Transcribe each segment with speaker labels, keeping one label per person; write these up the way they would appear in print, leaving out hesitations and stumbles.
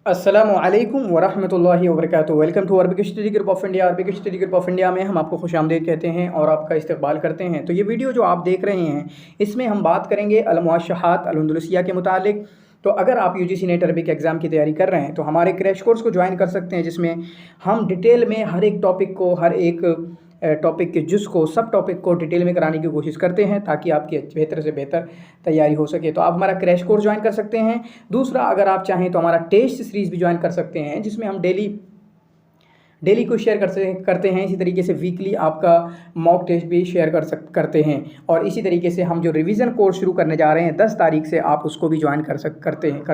Speaker 1: अस्सलामु अलैकुम वरहमतुल्लाहि वबरकातुहू। Welcome to Arabic study group of India. Arabic study group of India में हम आपको खुशामदीद कहते हैं और आपका इस्तकबाल करते हैं। तो ये वीडियो जो आप देख रहे हैं इसमें हम बात करेंगे अल-मुअश्शहात अल-अंदलुसिया के मुतालिक। तो अगर आप यूजीसी नेट अरबिक एग्ज़ाम की तैयारी कर रहे हैं तो हमारे क्रैश कोर्स को ज्वाइन कर सकते हैं, जिसमें हम डिटेल में हर एक टॉपिक को, हर एक टॉपिक के जुज़ को, सब टॉपिक को डिटेल में कराने की कोशिश करते हैं ताकि आपकी बेहतर से बेहतर तैयारी हो सके। तो आप हमारा क्रैश कोर्स ज्वाइन कर सकते हैं। दूसरा, अगर आप चाहें तो हमारा टेस्ट सीरीज़ भी ज्वाइन कर सकते हैं, जिसमें हम डेली को शेयर करते हैं। इसी तरीके से वीकली आपका मॉक टेस्ट भी शेयर करते हैं। और इसी तरीके से हम जो रिवीजन कोर्स शुरू करने जा रहे हैं 10 तारीख से, आप उसको भी ज्वाइन कर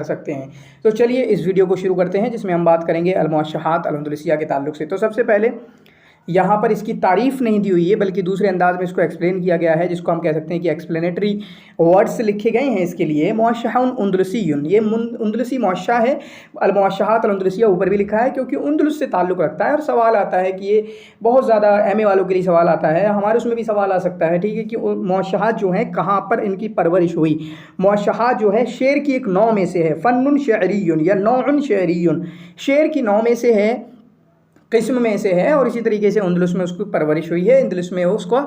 Speaker 1: सकते हैं। तो चलिए इस वीडियो को शुरू करते हैं, जिसमें हम बात करेंगे अल-मुअश्शहात अल-अंदलुसिया के ताल्लुक से। तो सबसे पहले यहाँ पर इसकी तारीफ़ नहीं दी हुई है, बल्कि दूसरे अंदाज में इसको एक्सप्लेन किया गया है, जिसको हम कह सकते हैं कि एक्सप्लेनेटरी वर्ड्स लिखे गए हैं इसके लिए। मुअश्शहुन अंदलुसियुन, ये अंदलुसी मुअश्शा है। अल-मुअश्शहात अल-अंदलुसिया ऊपर भी लिखा है क्योंकि अंदलुस से ताल्लुक़ रखता है। और सवाल आता है कि ये बहुत ज़्यादा एमए वालों के लिए सवाल आता है, हमारे उसमें भी सवाल आ सकता है, ठीक है, कि मुअश्शहात जो हैं कहाँ पर इनकी परवरिश हुई। मुअश्शहात जो है शेर की एक नौ में से है, फ़न्नुन शअरियुन या नौउन शअरियुन, शेर की नौ में से है, किस्म में से है। और इसी तरीके से अंदलुस में उसकी परवरिश हुई है, अंदलुस में उसका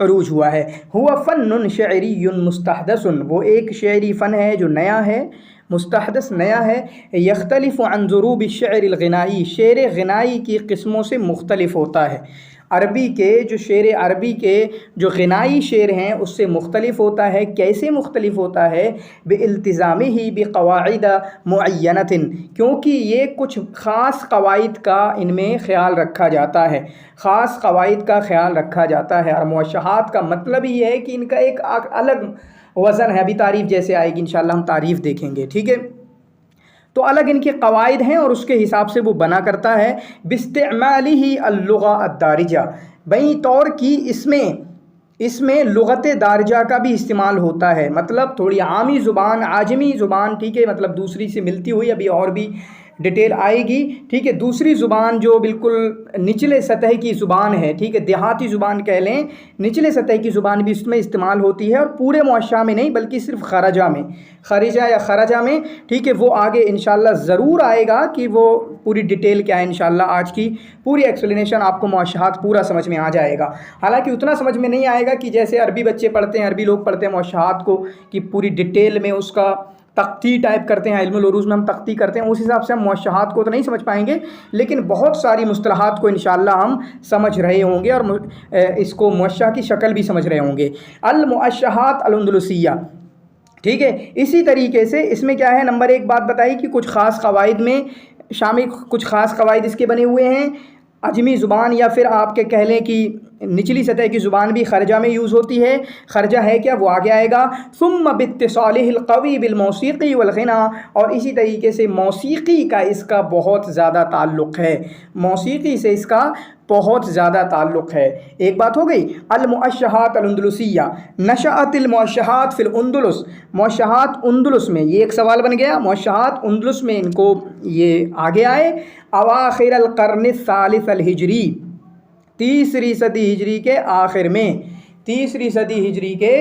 Speaker 1: अरूज हुआ है। हुआ फ़न्नुन शअरियुन मुस्तहदसुन, वो एक शेरी फ़न है जो नया है, मुस्तहदस नया है। यख्तलिफ़ु अन ज़ुरूब अश-शअर अल-ग़िनाई, शेर ग़िनाई की किस्मों से मुख्तलिफ होता है। अरबी के जो शेर अरबी के जो ग़िनाई शेर हैं उससे मुख्तलिफ होता है। कैसे मुख्तलिफ होता है? बिइल्तिज़ामिही बिक़वाइद मुअय्यनतिन, क्योंकि ये कुछ ख़ास क़वाइद का इनमें ख़याल रखा जाता है, ख़ास क़वाइद का ख़याल रखा जाता है। और मुअश्शहात का मतलब ही है कि इनका एक अलग वज़न है। अभी तारीफ़ जैसे आएगी इंशाअल्लाह हम तारीफ़ देखेंगे, ठीक है। तो अलग इनके क़वाइद हैं और उसके हिसाब से वो बना करता है। बिस्तिमालिही अल-लुग़ा अद-दारिजा, बई तौर की इसमें लुग़त दारिजा का भी इस्तेमाल होता है, मतलब थोड़ी आमी ज़ुबान, आजमी ज़ुबान, ठीक है, मतलब दूसरी से मिलती हुई, अभी और भी डिटेल आएगी, ठीक है। दूसरी ज़ुबान जो बिल्कुल निचले सतह की ज़ुबान है, ठीक है, देहाती ज़ुबान कह लें, निचले सतह की ज़ुबान भी इसमें इस्तेमाल होती है। और पूरे मुअश्शा में नहीं बल्कि सिर्फ खरजा में, खरिजा या खरजा में, ठीक है। वो आगे इंशाअल्लाह ज़रूर आएगा कि वो पूरी डिटेल क्या है। इंशाअल्लाह आज की पूरी एक्सप्लेनेशन आपको मुअश्शहात पूरा समझ में आ जाएगा। हालांकि उतना समझ में नहीं आएगा कि जैसे अरबी बच्चे पढ़ते हैं, अरबी लोग पढ़ते हैं मुअश्शहात को, कि पूरी डिटेल में उसका तख्ती टाइप करते हैं, इल्मुल उरूज में हम तख्ती करते हैं, उस हिसाब से हम मुअश्शहात को तो नहीं समझ पाएंगे, लेकिन बहुत सारी मुस्तलाहात को इंशाअल्लाह हम समझ रहे होंगे और इसको मुअश्शा की शक्ल भी समझ रहे होंगे। अल-मुअश्शहात अल-अंदलुसिया, ठीक है। इसी तरीके से इसमें क्या है, नंबर एक बात बताई कि कुछ ख़ास क़वाइद में शामिल, कुछ ख़ास क़वाइद इसके बने हुए हैं। अजमी ज़ुबान या फिर आपके कह लें कि निचली सतह की ज़ुबान भी खरजा में यूज़ होती है। खरजा है क्या, वो आगे आएगा। सुम्मा बित्तिसालिहिल क़वी बिल मौसीक़ी वल ग़िना, और इसी तरीके से मौसीक़ी का इसका बहुत ज़्यादा ताल्लुक़ है, मौसीक़ी से इसका बहुत ज़्यादा ताल्लुक़ है। एक बात हो गई। अल-मुअश्शहात अल-अंदलुसिया, नशअतिल मुअश्शहात फ़िल अंदलुस, मुअश्शहात अंदलुस में, ये एक सवाल बन गया। मुअश्शहात अंदलुस में इनको ये आगे आए अवाखिर अल-क़र्न सालिस अल-हिजरी, तीसरी सदी हिजरी के आखिर में, तीसरी सदी हिजरी के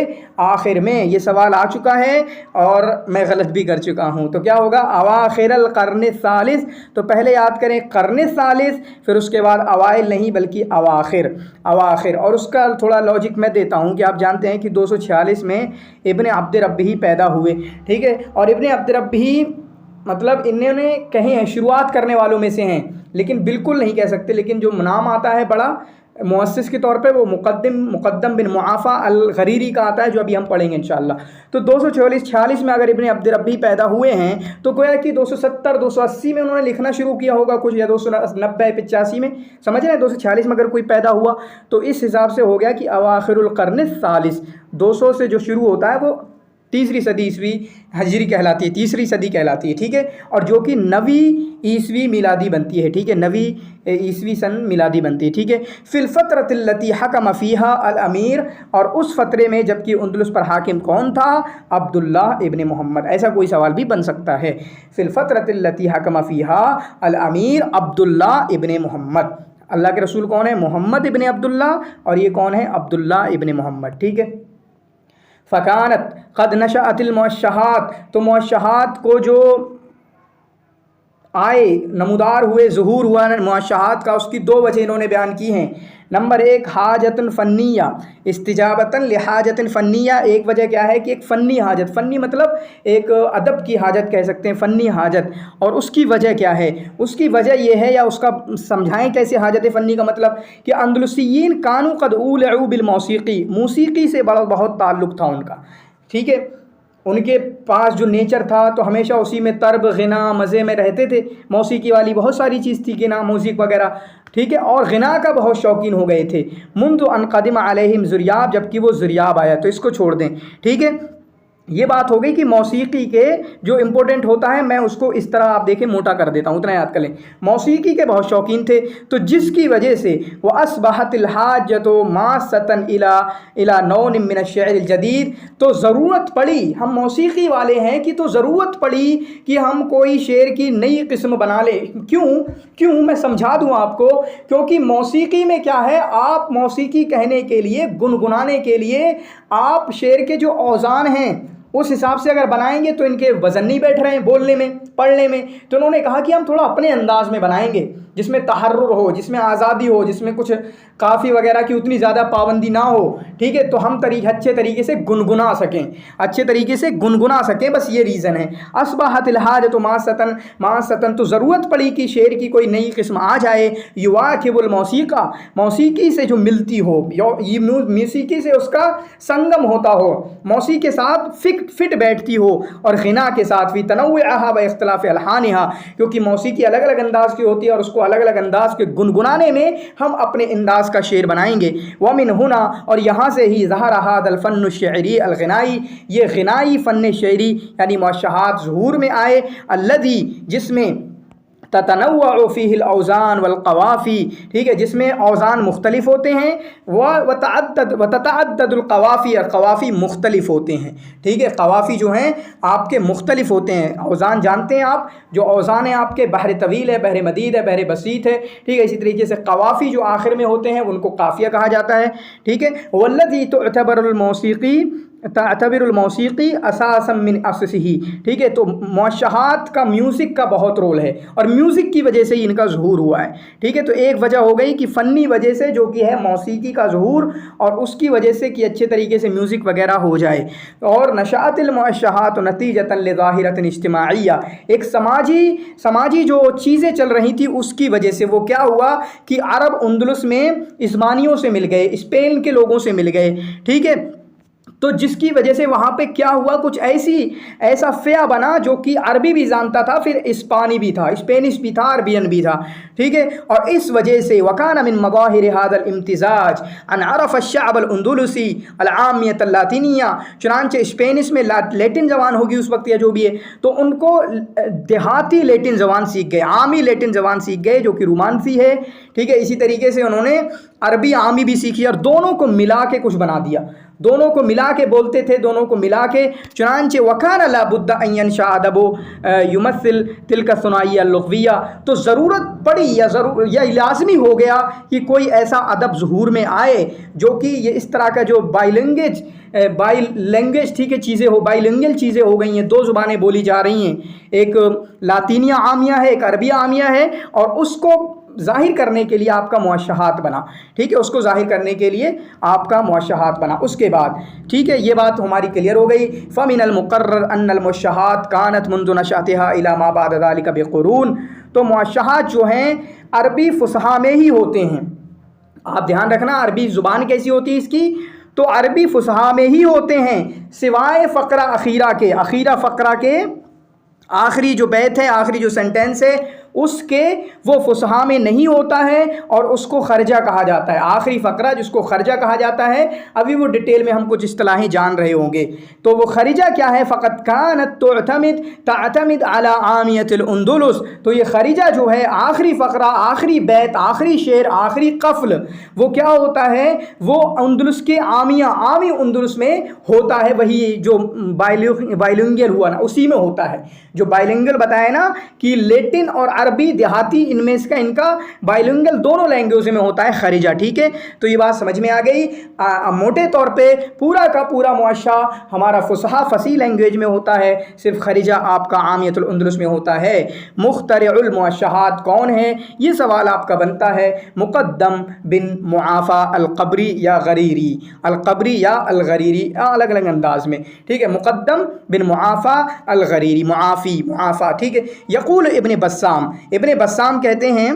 Speaker 1: आखिर में ये सवाल आ चुका है और मैं गलत भी कर चुका हूँ। तो क्या होगा, अवाखिर अल क़र्न सालिस, तो पहले याद करें क़र्न सालिस, फिर उसके बाद अवाइल नहीं बल्कि अवाखिर, अवाखिर। और उसका थोड़ा लॉजिक मैं देता हूँ कि आप जानते हैं कि 246 में इब्न अब्द रब्बी पैदा हुए, ठीक है। और इब्न अब्द रब्बी मतलब इन्होंने कहे हैं शुरुआत करने वालों में से हैं, लेकिन बिल्कुल नहीं कह सकते, लेकिन जो नाम आता है बड़ा मुअस्सिस के तौर पे वो मुक़द्दम बिन मुआफ़ा अल-ग़रीरी का आता है, जो अभी हम पढ़ेंगे इंशाअल्लाह। तो 246 में अगर इब्न अब्द रब्बी पैदा हुए हैं तो गोया कि 270 280 में उन्होंने लिखना शुरू किया होगा कुछ, या 290 85 में, समझ रहे हैं। 246 में अगर कोई पैदा हुआ तो इस हिसाब से हो गया कि अवाखिरुल क़र्न सालिस, 200 से जो शुरू होता है वो तीसरी सदी ईसवी हिजरी कहलाती है, तीसरी सदी कहलाती है, ठीक है। और जो कि 9वीं ईसवी मिलादी बनती है, ठीक है, 9वीं ईसवी सन मिलादी बनती है, ठीक है। फिल फ़त्रतिल्लती हकम फ़ीहा अल अमीर, और उस फ़तरे में जबकि अंदलुस पर हाकिम कौन था, अब्दुल्लाह इब्न मोहम्मद। ऐसा कोई सवाल भी बन सकता है। फिल फ़त्रतिल्लती हकम फ़ीहा अल अमीर अब्दुल्लाह इब्न मोहम्मद, अल्लाह के रसूल कौन है, मोहम्मद इब्न अब्दुल्लाह, और ये कौन है, अब्दुल्लाह इब्न मोहम्मद, ठीक है। फ़कानत क़द नशअतिल मुअश्शहात, तो मुअश्शहात को जो آئے، نمودار ہوئے، ظہور ہوا معاشہات کا، اس کی دو وجہ انہوں نے بیان کی ہیں۔ نمبر ایک حاجت فنیہ، استجابتاً لحاجت فنیہ، ایک وجہ کیا ہے کہ ایک فنی حاجت، فنی مطلب ایک ادب کی حاجت کہہ سکتے ہیں، فنی حاجت، اور اس کی وجہ کیا ہے؟ اس کی وجہ یہ ہے، یا اس کا سمجھائیں کیسے حاجت فنی کا مطلب، کہ اندلسیین کانوا قد اولعوا بالموسیقی، موسیقی سے بہت تعلق تھا ان کا، ٹھیک ہے، ان کے پاس جو نیچر تھا تو ہمیشہ اسی میں طرب، غنا، مزے میں رہتے تھے، موسیقی والی بہت ساری چیز تھی، غنا، موسیقی وغیرہ، ٹھیک ہے، اور غنا کا بہت شوقین ہو گئے تھے۔ منذ ان قدم علیہم ذریاب، جبکہ وہ ذریاب آیا، تو اس کو چھوڑ دیں، ٹھیک ہے۔ یہ بات ہو گئی کہ موسیقی کے جو امپورٹنٹ ہوتا ہے، میں اس کو اس طرح آپ دیکھیں موٹا کر دیتا ہوں، اتنا یاد کر لیں، موسیقی کے بہت شوقین تھے، تو جس کی وجہ سے وَأَصْبَحَتِ الْحَاجَّةُ مَاسَّةً إِلَى نَوْعٍ مِّنَ الشِّعْرِ الْجَدِيدِ، تو ضرورت پڑی، ہم موسیقی والے ہیں کہ تو ضرورت پڑی کہ ہم کوئی شعر کی نئی قسم بنا لیں۔ کیوں میں سمجھا دوں آپ کو، کیونکہ موسیقی میں کیا ہے، آپ موسیقی کہنے کے لیے، گنگنانے کے لیے، آپ شعر کے جو اوزان ہیں اس حساب سے اگر بنائیں گے تو ان کے وزن نہیں بیٹھ رہے ہیں بولنے میں، پڑھنے میں، تو انہوں نے کہا کہ ہم تھوڑا اپنے انداز میں بنائیں گے، جس میں تحرر ہو، جس میں آزادی ہو، جس میں کچھ قافی وغیرہ کی اتنی زیادہ پابندی نہ ہو، ٹھیک ہے، تو ہم اچھے طریقے سے گنگنا سکیں، اچھے طریقے سے گنگنا سکیں، بس یہ ریزن ہے۔ اصبحت الحاجۃ ماسۃً، تو ضرورت پڑی کہ شعر کی کوئی نئی قسم آ جائے، یواکب الموسیقی، موسیقی سے جو ملتی ہو، یہ موسیقی سے اس کا سنگم ہوتا ہو، موسیقی کے ساتھ فٹ بیٹھتی ہو، اور غنا کے ساتھ فی تنوعها و اختلاف الحانها، کیونکہ موسیقی الگ الگ انداز کی ہوتی ہے، اور اس کو الگ الگ انداز کے گنگنانے میں ہم اپنے انداز کا شعر بنائیں گے۔ ومن هنا، اور یہاں سے ہی ظہر هذا الفن الشعری الغنائی، یہ غنائی فن شعری یعنی موشحات ظہور میں آئے، الذی، جس میں تتنوع فیہ الاوزان والقوافی، ٹھیک ہے، جس میں اوزان مختلف ہوتے ہیں، وتتعدد القوافی، اور قوافی مختلف ہوتے ہیں، ٹھیک ہے، قوافی جو ہیں آپ کے مختلف ہوتے ہیں، اوزان جانتے ہیں آپ، جو اوزان ہیں آپ کے، بحر طویل ہے، بحر مدید ہے، بحر بسیط ہے، ٹھیک ہے، اسی طریقے سے قوافی جو آخر میں ہوتے ہیں ان کو قافیہ کہا جاتا ہے، ٹھیک ہے۔ والذی تعتبر الموسیقی اساسا من اسسہ، ٹھیک ہے، تو موشحات کا میوزک کا بہت رول ہے، اور میوزک کی وجہ سے ان کا ظہور ہوا ہے، ٹھیک ہے، تو ایک وجہ ہو گئی کہ فنی وجہ سے جو کہ ہے موسیقی کا ظہور، اور اس کی وجہ سے کہ اچھے طریقے سے میوزک وغیرہ ہو جائے، اور نشأت الموشحات نتیجۃ لظاہرۃ اجتماعیہ، ایک سماجی جو چیزیں چل رہی تھی اس کی وجہ سے وہ کیا ہوا کہ عرب اندلس میں عثمانیوں سے مل گئے، اسپین کے لوگوں سے مل گئے، ٹھیک ہے، تو جس کی وجہ سے وہاں پہ کیا ہوا، کچھ ایسا فیا بنا جو کہ عربی بھی جانتا تھا، پھر اسپانی بھی تھا، اسپینش بھی تھا، عربین بھی تھا، ٹھیک ہے، اور اس وجہ سے وکان من مظاہر هذا الامتزاج ان عرف الشعب الاندلسی العامیۃ اللاطینیہ، چنانچہ اسپینش میں لیٹن زبان ہوگی اس وقت یا جو بھی ہے، تو ان کو دیہاتی لیٹن زبان سیکھ گئے، عامی لیٹن زبان سیکھ گئے جو کہ رومانسی ہے، ٹھیک ہے، اسی طریقے سے انہوں نے عربی عامی بھی سیکھی، اور دونوں کو ملا کے کچھ بنا دیا، دونوں کو ملا کے بولتے تھے، دونوں کو ملا کے، چنانچہ وکان لا بد ان ينشأ ادب یمثل تلک الثنائیہ اللغویہ، تو ضرورت پڑی یا لازمی ہو گیا کہ کوئی ایسا ادب ظہور میں آئے جو کہ یہ اس طرح کا جو بائی لینگویج ٹھیک ہے چیزیں ہو، بائی لینگویج چیزیں ہو گئی ہیں، دو زبانیں بولی جا رہی ہیں، ایک لاطینیہ عامیہ ہے، ایک عربیہ عامیہ ہے، اور اس کو ظاہر کرنے کے لیے آپ کا موشحات بنا، ٹھیک ہے، اس کو ظاہر کرنے کے لیے آپ کا موشحات بنا۔ اس کے بعد ٹھیک ہے، یہ بات ہماری کلیئر ہو گئی۔ فمن المقرر ان الموشحات كانت منذ نشأتها الى ما بعد ذلك بقرون، تو موشحات جو ہیں عربی فصحا میں ہی ہوتے ہیں، آپ دھیان رکھنا عربی زبان کیسی ہوتی ہے اس کی، تو عربی فصحا میں ہی ہوتے ہیں، سوائے فقرہ اخیرہ فقرہ کے آخری جو بیت ہے، آخری جو سینٹینس ہے، اس کے وہ فصحا میں نہیں ہوتا ہے، اور اس کو خرجہ کہا جاتا ہے، آخری فقرہ جس کو خرجہ کہا جاتا ہے، ابھی وہ ڈیٹیل میں ہم کچھ اصطلاحیں جان رہے ہوں گے، تو وہ خرجہ کیا ہے، فقط كانت تعتمد على عامیۃ الاندلس، تو یہ خرجہ جو ہے آخری فقرہ، آخری بیت، آخری شعر، آخری قفل، وہ کیا ہوتا ہے، وہ اندلس کے عامی اندلس میں ہوتا ہے، وہی جو بائلنگل ہوا نا اسی میں ہوتا ہے، جو بائلنگل بتایا نا کہ لیٹن اور عربی دیہاتی ان میں کا ان کا بائلنگل دونوں لینگویج میں ہوتا ہے خریجہ. ٹھیک ہے, تو یہ بات سمجھ میں آ گئی. موٹے طور پہ پورا کا پورا معاشہ ہمارا فصحا فصیح لینگویج میں ہوتا ہے, صرف خریجہ آپ کا عامیۃ الاندلس میں ہوتا ہے. مخترع المعاشہات کون ہے, یہ سوال آپ کا بنتا ہے. مقدم بن معافی القبری یا غریری, القبری یا الغریری الگ الگ انداز میں. ٹھیک ہے, مقدم بن معافی الغریری, معافی معافی. ٹھیک ہے, یقول ابن بسام, ابن بسام کہتے ہیں,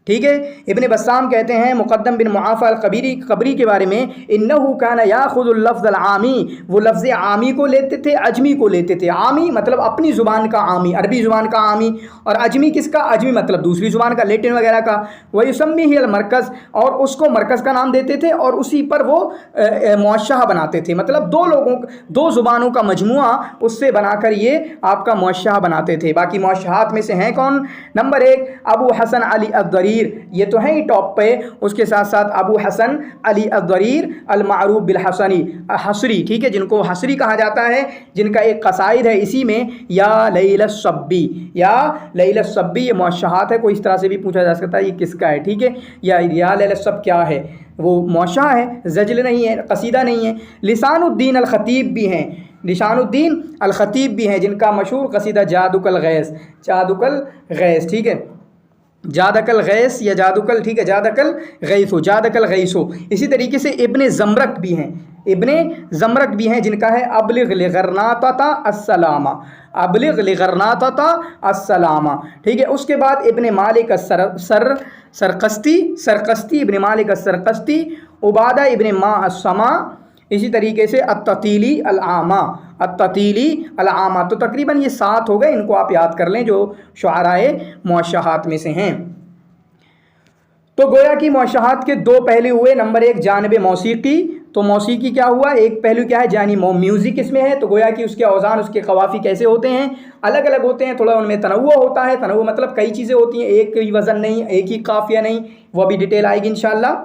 Speaker 1: ٹھیک ہے, ابن بسام کہتے ہیں مقدم بن معافی القبری کے بارے میں, انہو کان یاخذ اللفظ العامی, وہ لفظ عامی کو لیتے تھے, اجمی کو لیتے تھے. عامی مطلب اپنی زبان کا عامی, عربی زبان کا عامی, اور اجمی کس کا, اجمی مطلب دوسری زبان کا, لیٹن وغیرہ کا. ویسمیہ المرکز, اور اس کو مرکز کا نام دیتے تھے, اور اسی پر وہ معاشہ بناتے تھے. مطلب دو زبانوں کا مجموعہ اس سے بنا کر یہ آپ کا معاشہ بناتے تھے. باقی معاشہات میں سے ہیں کون, نمبر 1 ابو حسن علی الضریر, یہ تو ہیں ہی ٹاپ پہ. اس کے ساتھ ساتھ ابو حسن علی الضریر المعروف بالحسنی حسری, ٹھیک ہے, جن کو حسری کہا جاتا ہے, جن کا ایک قصائد ہے اسی میں, یا لیل الصبی, یا لیل الصبی. یہ معاشہات ہے, کوئی اس طرح سے بھی پوچھا جا سکتا ہے یہ کس کا ہے. ٹھیک ہے, یا لیل الصب کیا ہے, وہ معاشہ ہے, زجل نہیں ہے, قصیدہ نہیں ہے. لسان الدین الخطیب بھی ہیں, لسان الدین الخطیب بھی ہیں, جن کا مشہور قصیدہ جادک الغیث, جادک الغیث. ٹھیک ہے, جادک الغیث یا جادکل, ٹھیک ہے, جادکل غیث ہو, جادکل غیث ہو. اسی طریقے سے ابن زمرک بھی ہیں, ابن زمرک بھی ہیں, جن کا ہے ابلغ لغرناطۃ السلامہ, ابلغ لغرناطۃ السلامہ. ٹھیک ہے, اس کے بعد ابن مالک سرقستی, ابن مالک السرقستی, عبادہ ابن ما السما. اسی طریقے سے التطیلی العامہ, التطیلی العامہ. تو تقریباً یہ 7 ہو گئے, ان کو آپ یاد کر لیں جو شعرائے معاشہات میں سے ہیں. تو گویا کہ معاشہات کے 2 پہلو ہوئے. نمبر 1 جانب موسیقی, تو موسیقی کیا ہوا, ایک پہلو کیا ہے, جانی میوزک اس میں ہے. تو گویا کہ اس کے اوزان, اس کے قوافی کیسے ہوتے ہیں, الگ الگ ہوتے ہیں, تھوڑا ان میں تنوع ہوتا ہے. تنوع مطلب کئی چیزیں ہوتی ہیں, ایک ہی وزن نہیں, ایک ہی قافیہ نہیں, وہ بھی ڈیٹیل آئے گی انشاءاللہ.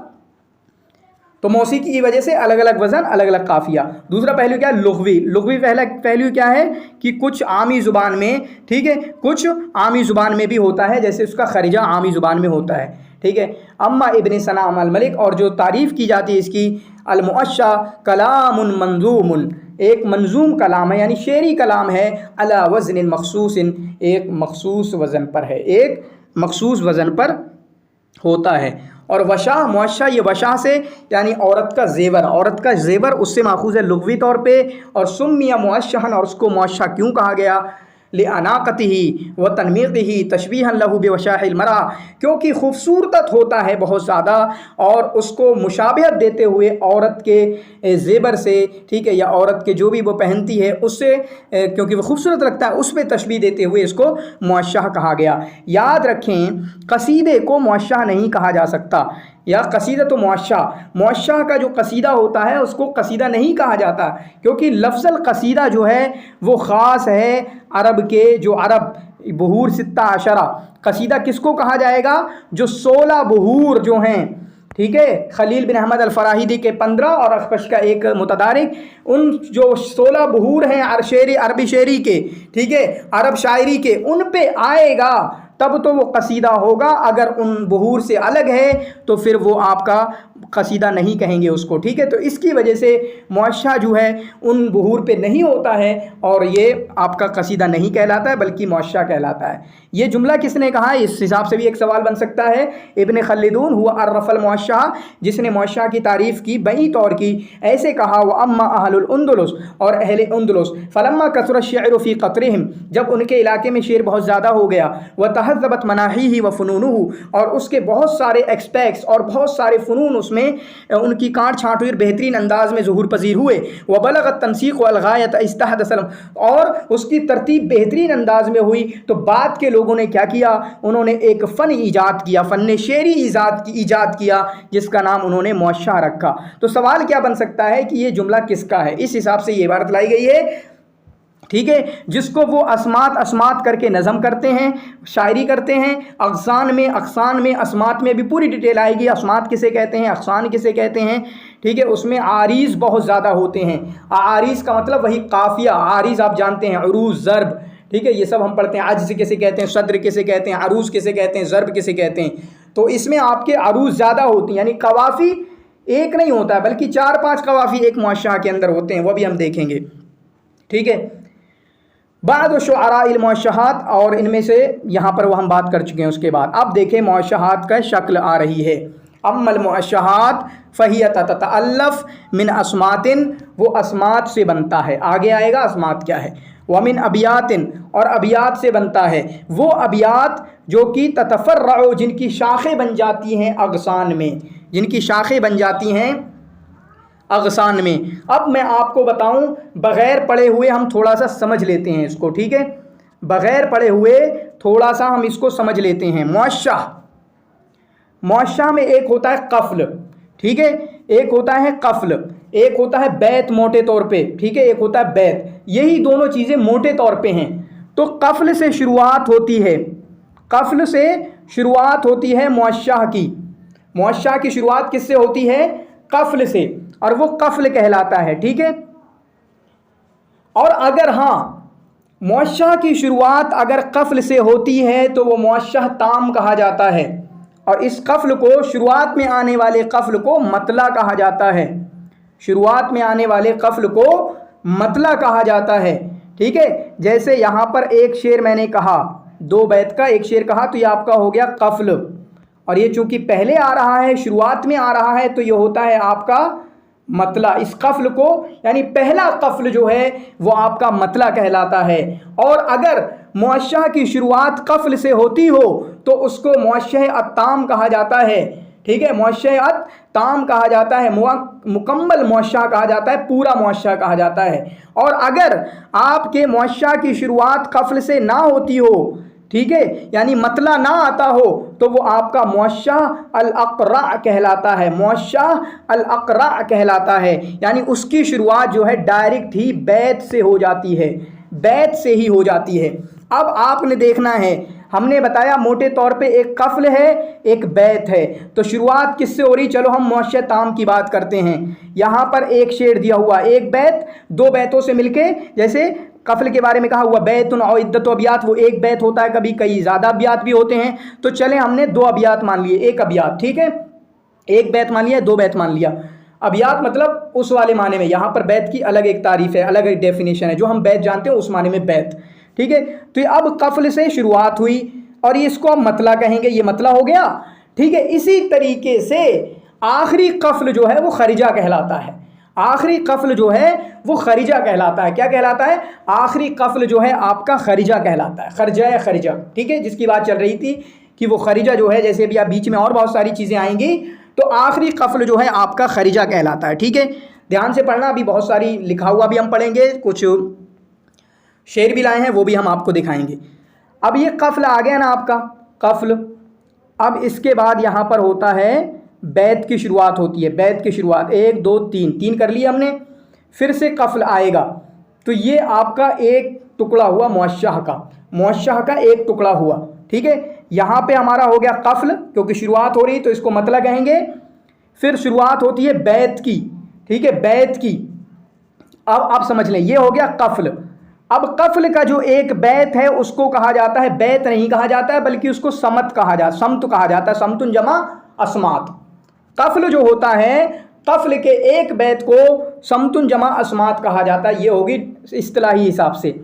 Speaker 1: تو موسیقی کی وجہ سے الگ الگ وزن, الگ الگ قافیہ. دوسرا پہلو کیا ہے, لغوی. لغوی پہلو کیا ہے کہ کچھ عامی زبان میں, ٹھیک ہے, کچھ عامی زبان میں بھی ہوتا ہے, جیسے اس کا خریجہ عامی زبان میں ہوتا ہے. ٹھیک ہے, اما ابن سنام الملک, اور جو تعریف کی جاتی ہے اس کی, المعشہ کلام منظوم, ایک منظوم کلام ہے, یعنی شعری کلام ہے, علی وزن مخصوص, ایک مخصوص وزن پر ہے, ایک مخصوص وزن پر ہوتا ہے. اور وشاہ, معشہ, یہ وشاہ سے یعنی عورت کا زیور, عورت کا زیور اس سے ماخوذ ہے لغوی طور پہ. اور سمیہ معشہن, اور اس کو معشہ کیوں کہا گیا, لعناقتہ و تنمیقہ تشبیہا لہ بوشاہ المرأة, کیونکہ خوبصورت ہوتا ہے بہت زیادہ, اور اس کو مشابہت دیتے ہوئے عورت کے زیور سے, ٹھیک ہے, یا عورت کے جو بھی وہ پہنتی ہے اس سے, کیونکہ وہ خوبصورت لگتا ہے, اس پہ تشبیہ دیتے ہوئے اس کو معشہ کہا گیا. یاد رکھیں قصیدے کو معشہ نہیں کہا جا سکتا, یا قصیدہ تو معشہ کا جو قصیدہ ہوتا ہے اس کو قصیدہ نہیں کہا جاتا, کیونکہ لفظ القصیدہ جو ہے وہ خاص ہے عرب کے, جو عرب بحور 16. قصیدہ کس کو کہا جائے گا, جو 16 بحور جو ہیں, ٹھیک ہے, خلیل بن احمد الفراہیدی کے 15 اور اخفش کا ایک متدارک, ان جو 16 بحور ہیں عربی شعری کے, ٹھیک ہے, عرب شاعری کے, ان پہ آئے گا تب تو وہ قصیدہ ہوگا. اگر ان بحور سے الگ ہے تو پھر وہ آپ کا قصیدہ نہیں کہیں گے اس کو. ٹھیک ہے, تو اس کی وجہ سے معشہ جو ہے ان بحور پہ نہیں ہوتا ہے, اور یہ آپ کا قصیدہ نہیں کہلاتا ہے بلکہ معشہ کہلاتا ہے. یہ جملہ کس نے کہا, اس حساب سے بھی ایک سوال بن سکتا ہے. ابن خلدون ہوا عرف المعشہ, جس نے معشہ کی تعریف کی, بئی طور کی, ایسے کہا, واما اہل الاندلس, اور اہل اندلس, فلما کثر الشعر فی قطرہم, جب ان کے علاقے میں شعر بہت زیادہ ہو گیا, وتہذبت مناہیہ وفنونہ, اور اس کے بہت سارے ایکسپیکٹس اور بہت سارے فنون اس میں ان کی کانٹ چھانٹ ہوئی, بہترین انداز میں ظہور پذیر ہوئے. وبلغ التنسیق والغایۃ استحدث, اور اس کی ترتیب بہترین انداز میں ہوئی, تو بعد کے لوگوں نے کیا کیا, انہوں نے ایک فن ایجاد کیا, فن شعری ایجاد کیا, جس کا نام انہوں نے معشہ رکھا. تو سوال کیا بن سکتا ہے کہ یہ جملہ کس کا ہے, اس حساب سے یہ عبارت لائی گئی ہے, ٹھیک ہے, جس کو وہ اسمات کر کے نظم کرتے ہیں, شاعری کرتے ہیں. اقسام میں اسمات میں بھی پوری ڈیٹیل آئے گی, اسمات کسے کہتے ہیں, اقسام کسے کہتے ہیں. ٹھیک ہے, اس میں عاریض بہت زیادہ ہوتے ہیں. عاریض کا مطلب وہی قافیہ, عاریض آپ جانتے ہیں, عروض, ضرب, ठीक है, ये सब हम पढ़ते हैं। अज्ज किसे कहते हैं, सद्र किसे कहते हैं, अरूज किसे कहते हैं, ज़र्ब किसे कहते हैं। तो इसमें आपके अरूज ज़्यादा होती हैं, यानी कवाफ़ी एक नहीं होता है बल्कि 4-5 कवाफ़ी एक मुअश्शह के अंदर होते हैं, वो भी हम देखेंगे। ठीक है, बाद शुअराइल मुअश्शहात, और इनमें से यहाँ पर वो हम बात कर चुके हैं। उसके बाद अब देखें मुअश्शहात का शक्ल आ रही है। अम्मल मुअश्शहात फ़हिय ततअल्लफ़ मिन अस्मातिन, वो अस्मात से बनता है। आगे आएगा अस्मात क्या है। वमिन अबियातिन, और अबियात से बनता है। वो अबियात जो कि ततफ़र्रउ, जिनकी शाखें बन जाती हैं अगसान में, जिनकी शाखें बन जाती हैं अगसान में। अब मैं आपको बताऊं, बग़ैर पढ़े हुए हम थोड़ा सा समझ लेते हैं इसको। ठीक है, बग़ैर पढ़े हुए थोड़ा सा हम इसको समझ लेते हैं। मुअश्शह में एक होता है कफ़ल, ठीक है, एक होता है कफ़ल, एक होता है बैत मोटे तौर पे, ठीक है, एक होता है बैत। यही दोनों चीज़ें मोटे तौर पे हैं। तो कफ़ल से शुरुआत होती है, कफ़ल से शुरुआत होती है मुअश्शह की। मुअश्शह की शुरुआत किससे होती है? कफ़ल से, और वो कफ़ल कहलाता है। ठीक है, और अगर हाँ मुअश्शह की शुरुआत अगर कफ़ल से होती है तो वो मुअश्शह ताम कहा जाता है, और इस कफ़ल को, शुरुआत में आने वाले कफ़ल को मतला कहा जाता है। शुरुआत में आने वाले कफ़ल को मतला कहा जाता है। ठीक है, जैसे यहाँ पर एक शेर मैंने कहा, 2 बैत का एक शेर कहा, तो ये आपका हो गया कफ़ल, और ये चूँकि पहले आ रहा है, शुरुआत में आ रहा है, तो ये होता है आपका मतला। इस कफ़ल को, यानी पहला कफ़ल जो है वो आपका मतला कहलाता है। और अगर मुअश्शह की शुरुआत कफ़ल से होती हो तो उसको मुअश्शह अत्ताम कहा जाता है। ठीक है, मुअश्शह अत्ताम कहा जाता है, मुकम्मल मुअश्शह कहा जाता है, पूरा मुअश्शह कहा जाता है। और अगर आपके मुअश्शह की शुरुआत कफ़ल से ना होती हो, ठीक है, यानी मतला ना आता हो, तो वो आपका मुअश्शह अल-अक़रा कहलाता है। मुअश्शह अल-अक़रा कहलाता है, यानी उसकी शुरुआत जो है डायरेक्ट ही बैत से हो जाती है, बैत से ही हो जाती है। अब आपने देखना है, हमने बताया मोटे तौर पे एक कफ़ल है, एक बैत है, तो शुरुआत किससे हो रही? चलो हम मुअश्शह ताम की बात करते हैं। यहाँ पर एक शेर दिया हुआ, एक बैत 2 बैतों से मिलके, जैसे कफ़ल के बारे में कहा हुआ बैतुन और इद्दत अबियात, वो एक बैत होता है, कभी कई ज़्यादा अबियात भी होते हैं। तो चले हमने 2 अबियात मान लिए, एक अबियात, ठीक है, एक बैत मान लिया, 2 बैत मान लिया। अबियात मतलब उस वाले माने में, यहाँ पर बैत की अलग एक तारीफ़ है, अलग एक डेफिनेशन है, जो हम बैत जानते हैं उस माने में बैत। ठीक है, तो ये अब कफ़ल से शुरुआत हुई और ये इसको हम मतला कहेंगे, ये मतला हो गया। ठीक है, इसी तरीके से आखिरी कफ़ल जो है वो खरिजा कहलाता है। आखिरी कफ़ल जो है वो खरिजा कहलाता है। क्या कहलाता है? आखिरी कफ़ल जो है आपका खरिजा कहलाता है, खरजा खरिजा। ठीक है, जिसकी बात चल रही थी कि वो खरिजा जो है, जैसे भी आप बीच में और बहुत सारी चीज़ें आएंगी, तो आखिरी कफ़ल जो है आपका खरिजा कहलाता है। ठीक है, ध्यान से पढ़ना, अभी बहुत सारी लिखा हुआ भी हम पढ़ेंगे, कुछ शेर भी लाए हैं, वो भी हम आपको दिखाएंगे। अब ये कफ़ल आ गया ना आपका कफ़ल। अब इसके बाद यहाँ पर होता है बैत की शुरुआत होती है। बैत की शुरुआत 1 2 3 कर लिया हमने, फिर से कफ़ल आएगा, तो ये आपका एक टुकड़ा हुआ मुअश्शह का, मुअश्शह का एक टुकड़ा हुआ। ठीक है, यहाँ पे हमारा हो गया कफ़ल, क्योंकि शुरुआत हो रही तो इसको मतला कहेंगे। फिर शुरुआत होती है बैत की, ठीक है, बैत की। अब आप समझ लें, ये हो गया कफ़ल। अब कफ़ल का जो एक बैत है उसको कहा जाता है, बैत नहीं कहा जाता है बल्कि उसको समत कहा जाता, समत कहा जाता है, समतुन जमा अस्मात। कफ़ल जो होता है, कफ़ल के एक बैत को समतुन जमा अस्मात कहा जाता है, ये होगी इस्तिलाही हिसाब से।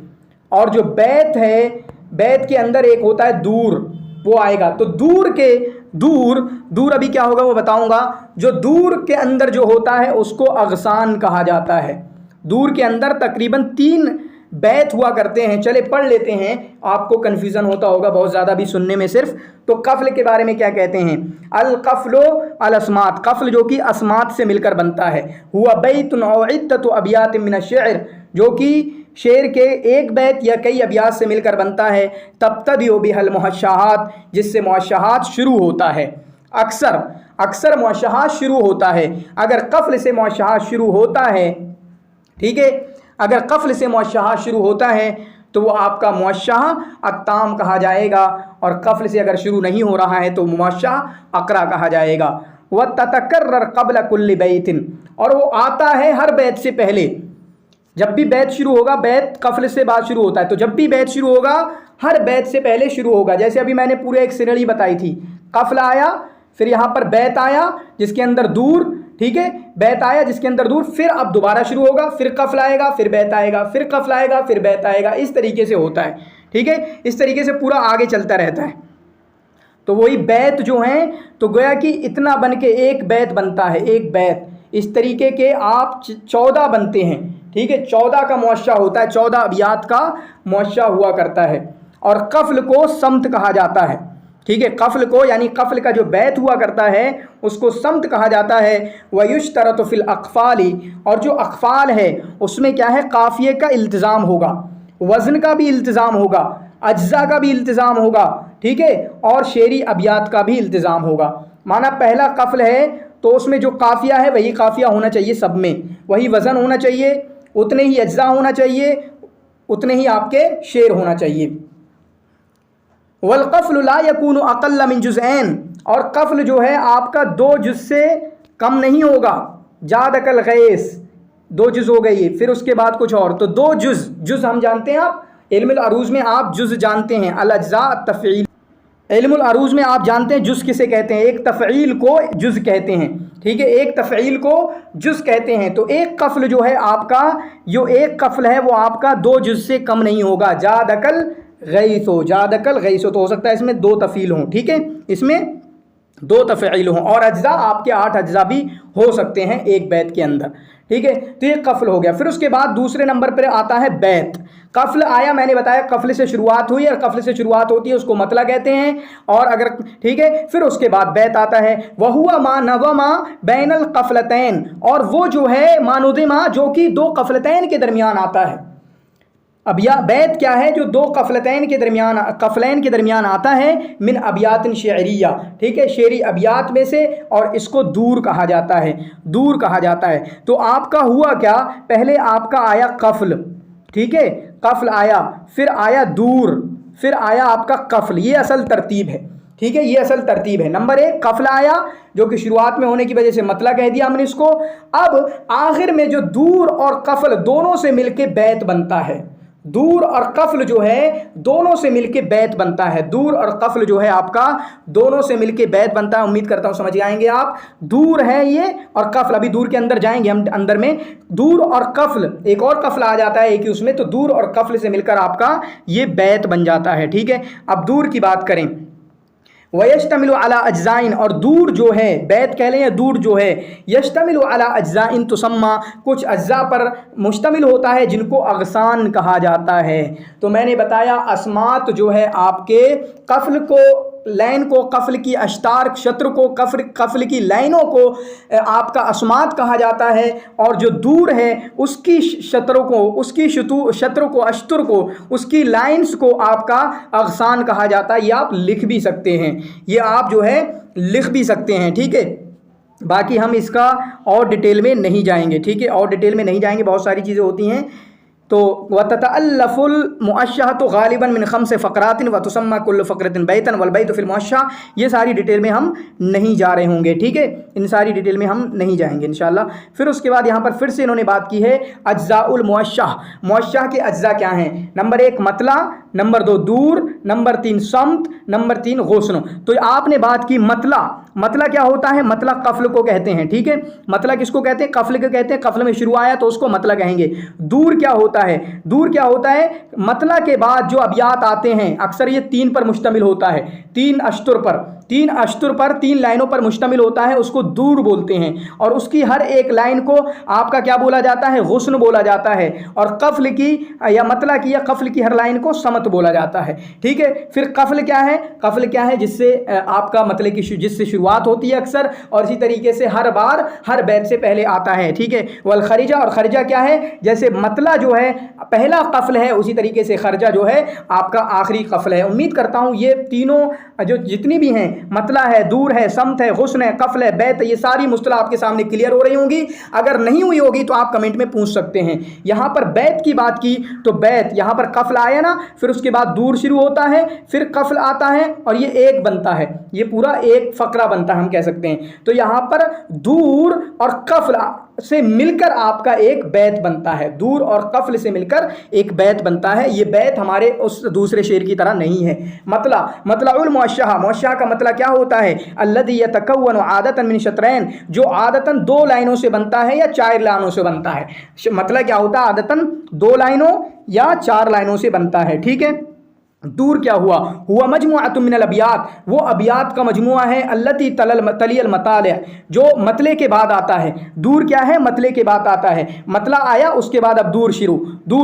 Speaker 1: और जो बैत है, बैत के अंदर एक होता है दूर, वो आएगा। तो दूर के दूर अभी क्या होगा वो बताऊंगा। जो दूर के अंदर जो होता है उसको अगसान कहा जाता है। दूर के अंदर तकरीबन 3 बैत हुआ करते हैं। चले पढ़ लेते हैं, आपको कन्फ्यूज़न होता होगा बहुत ज़्यादा भी सुनने में सिर्फ। तो कफ़ल के बारे में क्या कहते हैं? अल कफ़लो अल अस्मात, कफ़ल जो कि अस्मात से मिलकर बनता है। हुआ बैतुन औ इद्दतु अबियात मिन अश्शि'r, जो कि शेर के एक बैत या कई अबियात से मिलकर बनता है। तब्तदिउ बिहल मुअश्शहात, जिससे मुअश्शहात शुरू होता है। अक्सर मुअश्शहात शुरू होता है। अगर कफ़ल से मुअश्शहात शुरू होता है, ठीक है, अगर कफ़ल से मुअश्शहात शुरू होता है तो वो आपका मुअश्शह अत्ताम कहा जाएगा, और कफ़ल से अगर शुरू नहीं हो रहा है तो मुअश्शह अक़रा कहा जाएगा। व ततकर्रर क़ब्ल कुल्लि बैतिन, और वो आता है हर बैत से पहले। जब भी बैत शुरू होगा, बैत कफल से बाद शुरू होता है, तो जब भी बैत शुरू होगा हर बैत से पहले शुरू होगा। जैसे अभी मैंने पूरे एक श्रेणी बताई थी, कफल आया, फिर यहाँ पर बैत आया जिसके अंदर दूर, ठीक है, बैत आया जिसके अंदर दूर, फिर अब दोबारा शुरू होगा, फिर कफल आएगा, फिर बैत आएगा, फिर कफल आएगा, फिर बैत आएगा, इस तरीके से होता है, ठीक है, इस तरीके से पूरा आगे चलता रहता है। तो वही बैत जो हैं, तो गोया कि इतना बन के एक बैत बनता है, एक बैत, इस तरीके के आप 14 बनते हैं, ठीक है, 14 का मुअश्शा होता है, 14 अबियात का मुअश्शा हुआ करता है। और कफल को समत कहा जाता है, ठीक है, कफल को यानी कफल का जो बैत हुआ करता है उसको समत कहा जाता है। वयुश्तरतु फिल अक़फ़ाली, और जो अक़फ़ाल है उसमें क्या है, काफ़िये का इल्तिज़ाम होगा, वज़न का भी इल्तिज़ाम होगा, अज्जा का भी इल्तिज़ाम होगा, ठीक है, और शेरी अबियात का भी इल्तिज़ाम होगा। माना पहला कफल है तो उसमें जो काफ़िया है वही काफ़िया होना चाहिए, सब में वही वज़न होना चाहिए, उतने ही अज्जा होना चाहिए, उतने ही आपके शेर होना चाहिए। वल कफ़ल ला यकूनु अक़ल्ल मिन जुज़ऐन, और कफ़ल जो है आपका 2 जुज़ से कम नहीं होगा। जादकल गैस, 2 जुज़ हो गई, फिर उसके बाद कुछ और, तो 2 जुज़, जुज़ हम जानते हैं, आप इल्मुल अरूज़ में आप जुज़ जानते हैं, अल अज्ज़ा तफ़ईल, इल्मुल अरूज़ में आप जानते हैं जुज़ किसे कहते हैं, एक तफ़ईल को जुज़ कहते हैं, ठीक है, एक तफ़ईल को जुज़ कहते हैं। तो एक कफ़ल जो है आपका, जो एक कफ़ल है वो आपका 2 जुज़ से कम नहीं होगा। जादकल गैसो, जादकल गैसो, तो हो सकता है इसमें 2 तफ़ील हों, ठीक है, इसमें 2 तफ़ईल हों, और अज्जा आपके 8 अज्जा भी हो सकते हैं एक बैत के अंदर, ठीक है। तो ये कफ़ल हो गया। फिर उसके बाद दूसरे नंबर पर आता है बैत। कफ़ल आया, मैंने बताया कफ़ल से शुरुआत हुई, और कफ़ल से शुरुआत होती है उसको मतला कहते हैं, और अगर, ठीक है, फिर उसके बाद बैत आता है। वहुआ मा नवमा बैनल कफ़लतैन, और वो जो है मानुदिमा जो कि 2 कफ़लतैन के दरमियान आता है। अब या बैत क्या है, जो 2 कफ़लतैन के दरमियान, कफ़लैन के दरमियान आता है, मिन अबियातिन शेरिया, ठीक है, शेरी अबियात में से, और इसको दूर कहा जाता है, दूर कहा जाता है। तो आपका हुआ क्या, पहले आपका आया कफ़ल, ठीक है, कफ़ल आया, फिर आया दूर, फिर आया आपका कफ़ल, ये असल तरतीब है, ठीक है, ये असल तरतीब है। नंबर 1 कफ़ल आया जो कि शुरुआत में होने की वजह से मतला कह दिया हमने इसको। अब आखिर में जो दूर और कफ़ल दोनों से मिलके बैत बनता है, दूर और कफ़ल जो है दोनों से मिलके बैत बनता है, दूर और कफ़ल जो है आपका दोनों से मिलके बैत बनता है। उम्मीद करता हूँ समझ आएंगे आप। दूर है ये और कफ़ल, अभी दूर के अंदर जाएंगे हम, अंदर में दूर और कफ़ल, एक और कफ़ल आ जाता है एक ही उसमें, तो दूर और कफ़ल से मिलकर आपका ये बैत बन जाता है, ठीक है। अब दूर की बात करें, वयश्तमिलु अला अज्ज़ाइन, और दूर जो है, बैत कह लें या दूर जो है, यश्तमिलु अला अज्ज़ाइन तुसम्मा, कुछ अज्ज़ा पर मुश्तमिल होता है जिनको अगसान कहा जाता है। तो मैंने बताया अस्मात जो है आपके कफ़ल को, लाइन को, कफ़ल की अश्तार शत्रु को, कफ़ल की लाइनों को आपका अस्मात कहा जाता है, और जो दूर है उसकी शत्रु को, उसकी शत्रु को, अश्तर को, उसकी लाइन्स को आपका अगसान कहा जाता है। ये आप लिख भी सकते हैं, ये आप जो है लिख भी सकते हैं, ठीक है। बाकी हम इसका और डिटेल में नहीं जाएंगे, ठीक है, और डिटेल में नहीं जाएंगे, बहुत सारी चीज़ें होती हैं। तो वततअल्लफ़ुल मुअश्शहतु गालिबन मिन खम्स फ़क़रातिन व तुसम्मा कुल्लु फ़क़रतिन बैतन वल बैतु फ़िल मुअश्शह, ये सारी डिटेल में हम नहीं जा रहे होंगे, ठीक है, इन सारी डिटेल में हम नहीं जाएंगे इंशाअल्लाह। फिर उसके बाद यहाँ पर फिर से इन्होंने बात की है अज्ज़ाउल मुअश्शह, मुअश्शह के अज्ज़ा क्या हैं। नंबर 1 मतला, नंबर 2 दूर, नंबर 3 समत, नंबर 3 गुस्न। तो आपने बात की मतला, मतला क्या होता है, मतला कफ़ल को कहते हैं, ठीक है, मतला किसको कहते हैं, कफ़ल को कहते हैं, कफ़ल में शुरू आया तो उसको मतला कहेंगे। दूर क्या होता है, दूर क्या होता है, मतला के बाद जो अबियात आते हैं अक्सर ये 3 पर मुश्तमिल होता है, 3 अश्तुर पर, 3 अश्तुर पर, 3 लाइनों पर मुश्तमिल होता है, उसको दूर बोलते हैं, और उसकी हर एक लाइन को आपका क्या बोला जाता है, गुस्न बोला जाता है, और कफ़ल की या मतला की या कफ़ल की हर लाइन को समत बोला जाता है, ठीक है। फिर कफ़ल क्या है, कफ़ल क्या है, जिससे आपका मतले की जिससे शुरुआत होती है अक्सर, और इसी तरीके से हर बार हर बैत से पहले आता है, ठीक है। वल खरिजा, और खरिजा क्या है, जैसे मतला जो है पहला कफ़ल है उसी तरीके से खर्जा जो है आपका आखिरी कफ़ल है। उम्मीद करता हूँ ये तीनों जो जितनी भी हैं, मतला है, दूर है, समत है, गुस्न है, कफ़ल है, बैत, ये सारी मुस्तला आपके सामने क्लियर हो रही होंगी। अगर नहीं हुई होगी तो आप कमेंट में पूछ सकते हैं। यहाँ पर बैत की बात की तो बैत, यहाँ पर कफ़ल आया ना, फिर उसके बाद दूर शुरू होता है, फिर कफ़ल आता है, और ये एक बनता है, ये पूरा एक फ़करा बनता है हम कह सकते हैं। तो यहाँ पर दूर और कफ़ल से मिलकर आपका एक बैत बनता है, दूर और कफल से मिलकर एक बैत बनता है। ये बैत हमारे उस दूसरे शेर की तरह नहीं है। मतलउल मुअश्शह, मुअश्शह का मतलब क्या होता है? अल्लज़ी यतकव्वनु आदतन मिन शत्रैन, जो आदतन 2 लाइनों से बनता है या 4 लाइनों से बनता है। मतलब क्या होता है? आदतन 2 लाइनों या 4 लाइनों से बनता है। ठीक है। दूर क्या हुआ मजमुअतुम मिनल अबियात, वो अबियात का मजमुआ है। अल्लती तलियल मताले, जो मतले के बाद आता है। दूर क्या है? मतले के बाद आता है। मतला आया, उसके बाद अब दूर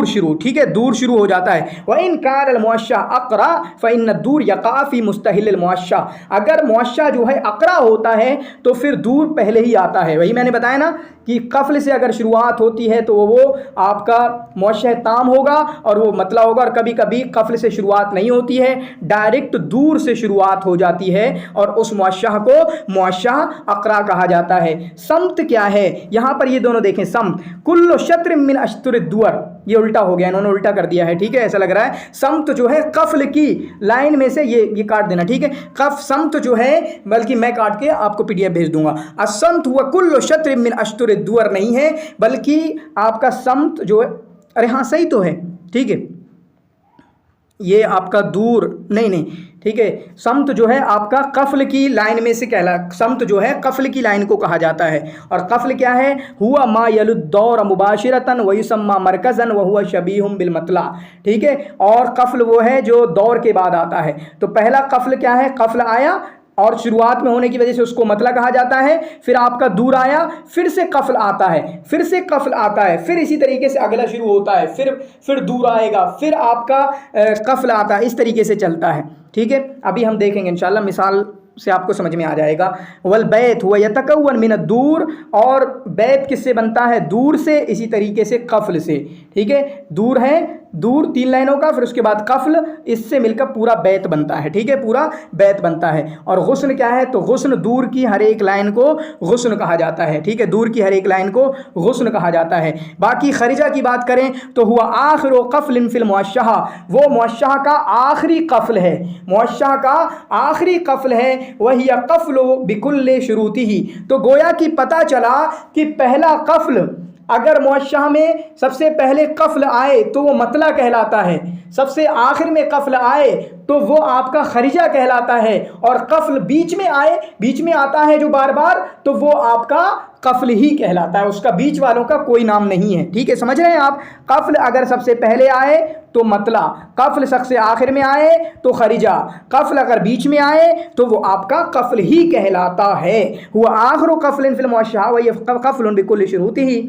Speaker 1: शुरू। ठीक है, दूर शुरू हो जाता है। व इन कान अल मुअश्शा अक़रा फ़इन्न दूर यक़ा फ़ी मुस्तहिल अल मुअश्शा, अगर मुअश्शा जो है अक़रा होता है तो फिर दूर पहले ही आता है। वही मैंने बताया ना कि कफल से अगर शुरुआत होती है तो वो आपका मुअश्शह ताम होगा और वो मतला होगा, और कभी कभी कफल से शुरुआत नहीं होती है, डायरेक्ट दूर से शुरुआत हो जाती है और उस मुअश्शह को मुअश्शह अक़रा कहा जाता है। समत क्या है? यहाँ पर ये दोनों देखें, समत कुल्लु शत्र मिन अश्तुर दुअर, ये उल्टा हो गया, इन्होंने उल्टा कर दिया है। ठीक है, ऐसा लग रहा है। समत जो है कफल की लाइन में से, ये काट देना। ठीक है, कफ समत जो है, बल्कि मैं काट के आपको PDF भेज दूंगा। असमत हुआ कुल्लु शत्र मिन अश्तुर दुअर नहीं है, बल्कि आपका समत जो है, अरे हाँ सही तो है। ठीक है, ये आपका दूर नहीं। ठीक है, समत जो है आपका कफल की लाइन में से समत जो है कफल की लाइन को कहा जाता है। और कफल क्या है? हुआ मा यलुद्दौर मुबाशिरतन व युसम्मा मरकज़न व हुआ शबीहुम बिल मतला। ठीक है, और कफल वो है जो दौर के बाद आता है। तो पहला कफल क्या है? कफल आया और शुरुआत में होने की वजह से उसको मतला कहा जाता है। फिर आपका दूर आया, फिर से कफल आता है, फिर से कफल आता है, फिर इसी तरीके से अगला शुरू होता है, फिर दूर आएगा, फिर आपका कफल आता है। इस तरीके से चलता है। ठीक है, अभी हम देखेंगे इंशाल्लाह, मिसाल से आपको समझ में आ जाएगा। वल बैत हुआ यतकव्वन मिन दूर, और बैत किससे बनता है? दूर से, इसी तरीके से कफल से। ठीक है, दूर है, दूर 3 लाइनों का, फिर उसके बाद कफल, इससे मिलकर पूरा बैत बनता है। ठीक है, पूरा बैत बनता है। और गुस्न क्या है? तो गुस्न दूर की हर एक लाइन को गुस्न कहा जाता है। ठीक है, दूर की हर एक लाइन को गुस्न कहा जाता है। बाकी खरिजा की बात करें तो हुआ आखिर कफल फिल मुअश्शह, वो मुअश्शह का आखिरी कफल है, मुअश्शह का आखिरी कफल है। वही कफल बिकुल्ले शुरूती ही, तो गोया कि पता चला कि पहला कफल अगर मुअश्शह में सबसे पहले कफल आए तो वो मतला कहलाता है, सबसे आखिर में कफल आए तो वो आपका खरिजा कहलाता है, और कफल बीच में आए, बीच में आता है जो बार बार, तो वो आपका कफल ही कहलाता है, उसका बीच वालों का कोई नाम नहीं है। ठीक है, समझ रहे हैं आप? कफल अगर सबसे पहले आए तो मतला, कफल सबसे आखिर में आए तो खरिजा, कफल अगर बीच में आए तो वो आपका कफल ही कहलाता है। हुआ आखिर कफल फिल मुअश्शह व कफल बिकुल्ली शुरूती ही,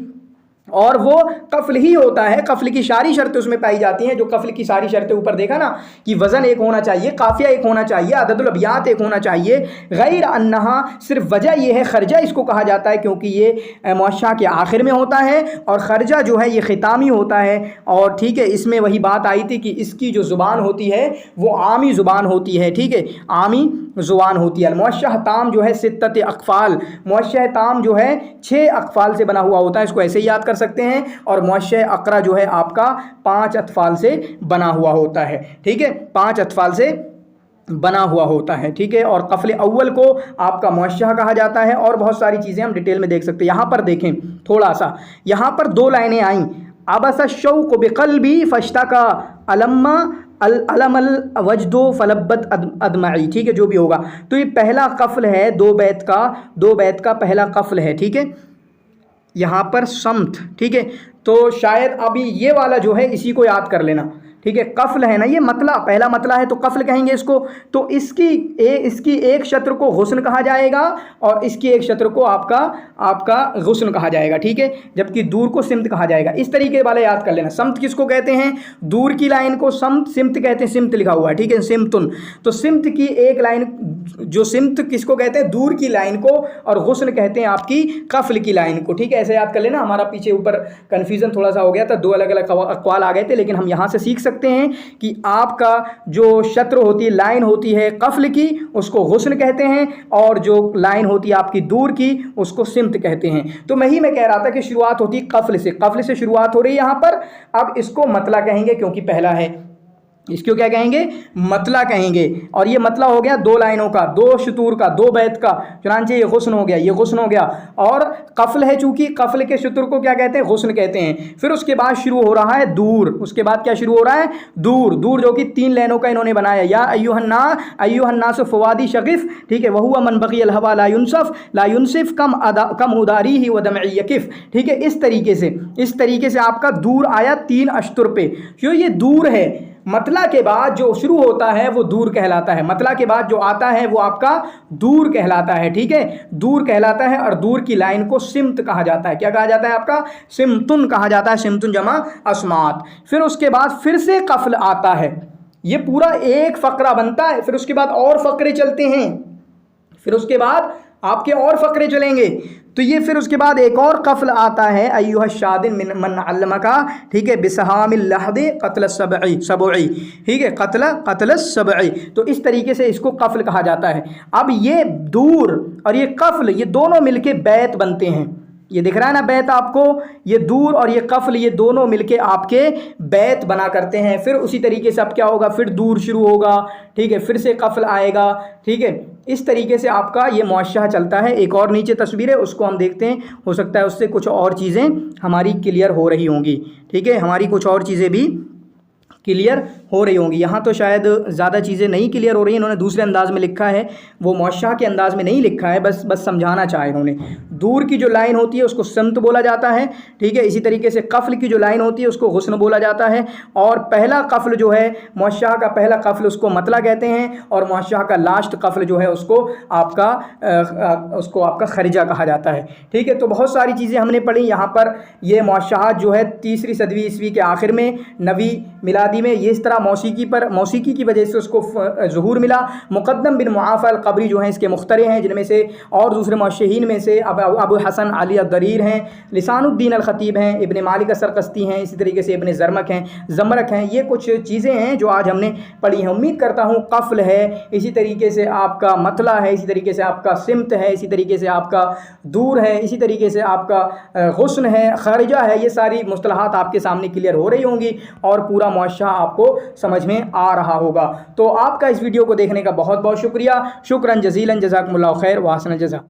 Speaker 1: और वो कफल ही होता है। कफल की सारी शर्तें उसमें पाई जाती हैं। जो कफल की सारी शर्तें ऊपर देखा ना, कि वज़न एक होना चाहिए, काफिया एक होना चाहिए, अददुल अबियात एक होना चाहिए, गैर अन्नहा, सिर्फ वजह ये है, खर्जा इसको कहा जाता है क्योंकि ये मुअश्शह के आखिर में होता है, और खर्जा जो है ये खितामी होता है। और ठीक है, इसमें वही बात आई थी कि इसकी जो ज़ुबान होती है वो आमी ज़ुबान होती है। ठीक है, आमी ज़ुबान होती है। मुअश्शह ताम जो है सित्तत अक़फ़ाल, मुअश्शह ताम जो है 6 अक़फ़ाल से बना हुआ होता है, इसको ऐसे ही याद कर सकते हैं। और मुअश्शह अक़रा जो है आपका 5 अतफ़ाल से बना हुआ होता है। ठीक है, 5 अतफ़ाल से बना हुआ होता है। ठीक है, और कफल अव्वल को आपका मुअश्शह कहा जाता है। और बहुत सारी चीज़ें हम डिटेल में देख सकते हैं। यहाँ पर देखें थोड़ा सा, यहाँ पर 2 लाइनें आईं, अबस शौक़ बिक़ल्बी फश्तका अलम्मा अलमल वजदो फलब्बत अदमाई। ठीक है, जो भी होगा, तो ये पहला कफल है 2 बैत का पहला कफल है। ठीक है, यहाँ पर समत। ठीक है, तो शायद अभी ये वाला जो है इसी को याद कर लेना। ठीक है, कफल है ना, ये मतला, पहला मतला है तो कफल कहेंगे इसको। तो इसकी एक शत्र को गुस्न कहा जाएगा और इसकी एक शत्र को आपका गुस्न कहा जाएगा। ठीक है, जबकि दूर को सिमत कहा जाएगा। इस तरीके वाला याद कर लेना। समत किसको कहते हैं? दूर की लाइन को सिमत कहते हैं, सिमत लिखा हुआ है। ठीक है, सिमतुन, तो सिमत की एक लाइन, जो सिमत किसको कहते हैं? दूर की लाइन को, और गुस्न कहते हैं आपकी कफल की लाइन को। ठीक है, ऐसे याद कर लेना। हमारा पीछे ऊपर कन्फ्यूजन थोड़ा सा हो गया था, 2 अलग अलग अक़वाल आ गए थे, लेकिन हम यहाँ से सीख सकते हैं कि आपका जो शत्र होती है, लाइन होती है कफल की, उसको गुस्न कहते हैं, और जो लाइन होती है आपकी दूर की, उसको सिमत कहते हैं। तो मैं कह रहा था कि शुरुआत होती है कफल से शुरुआत हो रही है यहाँ पर। अब इसको मतला कहेंगे क्योंकि पहला है। इसको क्या कहेंगे, मतला कहेंगे। और ये मतला हो गया 2 लाइनों का, 2 शतूर का, 2 बैत का, चुनांचे ये गुस्न हो गया, ये गुस्न हो गया। और कफल है, चूंकि कफल के शतूर को क्या कहते हैं, गुस्न कहते हैं। फिर उसके बाद शुरू हो रहा है दूर, उसके बाद क्या शुरू हो रहा है, दूर। दूर जो कि 3 लाइनों का इन्होंने बनाया, या अय्युहन्नास फवादी शकीफ, ठीक है, वहुवा मन बगी अल हवा ला युनसिफ कम उदारी ही व दमई यकिफ, ठीक है। इस तरीके से आपका दूर आया 3 अश्तुर पे। क्यों ये दूर है, मतला के बाद जो शुरू होता है वो दूर कहलाता है, मतला के बाद जो आता है वो आपका दूर कहलाता है, ठीक है, दूर कहलाता है। और दूर की लाइन को सिमत कहा जाता है, क्या कहा जाता है आपका, सिमतुन कहा जाता है, सिमतुन जमा अस्मात। फिर उसके बाद फिर से कफल आता है, ये पूरा एक फ़करा बनता है। फिर उसके बाद और फ़करे चलते हैं, फिर उसके बाद आपके और फ़करे चलेंगे। तो ये फिर उसके बाद एक और कफल आता है, अय्युह शादिन मिन मन अल्लमका, ठीक है, बिसहामिल लहदे कत्ल सबई, ठीक है, कत्ल सबई। तो इस तरीके से इसको कफल कहा जाता है। अब ये दूर और ये कफल, ये दोनों मिलके बैत बनते हैं। ये दिख रहा है ना बैत आपको, ये दूर और ये कफल, ये दोनों मिलके आपके बैत बना करते हैं। फिर उसी तरीके से अब क्या होगा, फिर दूर शुरू होगा, ठीक है, फिर से कफल आएगा, ठीक है। इस तरीके से आपका ये मुअश्शह चलता है। एक और नीचे तस्वीर है, उसको हम देखते हैं, हो सकता है उससे कुछ और चीज़ें हमारी क्लियर हो रही होंगी, ठीक है, हमारी कुछ और चीज़ें भी क्लियर हो रही होंगी। यहाँ तो शायद ज़्यादा चीज़ें नहीं क्लियर हो रही हैं, इन्होंने दूसरे अंदाज़ में लिखा है, वो मुअश्शह के अंदाज़ में नहीं लिखा है, बस समझाना चाहे इन्होंने। दूर की जो लाइन होती है उसको सिमत बोला जाता है, ठीक है। इसी तरीके से कफल की जो लाइन होती है उसको गुस्न बोला जाता है। और पहला कफल जो है, मुअश्शह का पहला कफल, उसको मतला कहते हैं। और मुअश्शह का लास्ट कफल जो है उसको आपका खरिजा कहा जाता है, ठीक है। तो बहुत सारी चीज़ें हमने पढ़ी यहाँ पर। ये मुअश्शहात जो है 3री सदी ईस्वी के आखिर में, 9वीं मिलादी में, ये इस तरह मौसीकी की वजह से उसको ज़ुहूर मिला। मुक़द्दम बिन मुआफ़ा अल-क़बरी जो हैं इसके मुख्तरे हैं, जिनमें से और दूसरे मुअश्शिहीन में से अबू हसन अली अद-दरीर हैं, लिसानुद्दीन अल-ख़तीब हैं, इब्न मालिक असरक़स्ती हैं, इसी तरीके से इब्न ज़मरक हैं। ये कुछ चीज़ें हैं जो आज हमने पढ़ी हैं। उम्मीद करता हूँ कफ़ल है, इसी तरीके से आपका मतला है, इसी तरीके से आपका सिमत है, इसी तरीके से आपका दूर है, इसी तरीके से आपका गुस्न है, खरिजा है, ये सारी मुस्तलहात आपके सामने क्लियर हो रही होंगी और पूरा मुअश्शह आपको समझ में आ रहा होगा। तो आपका इस वीडियो को देखने का बहुत बहुत शुक्रिया, शुक्रन जज़ीलन, जज़ाकुमुल्लाहु खैर व अहसनल जज़ा।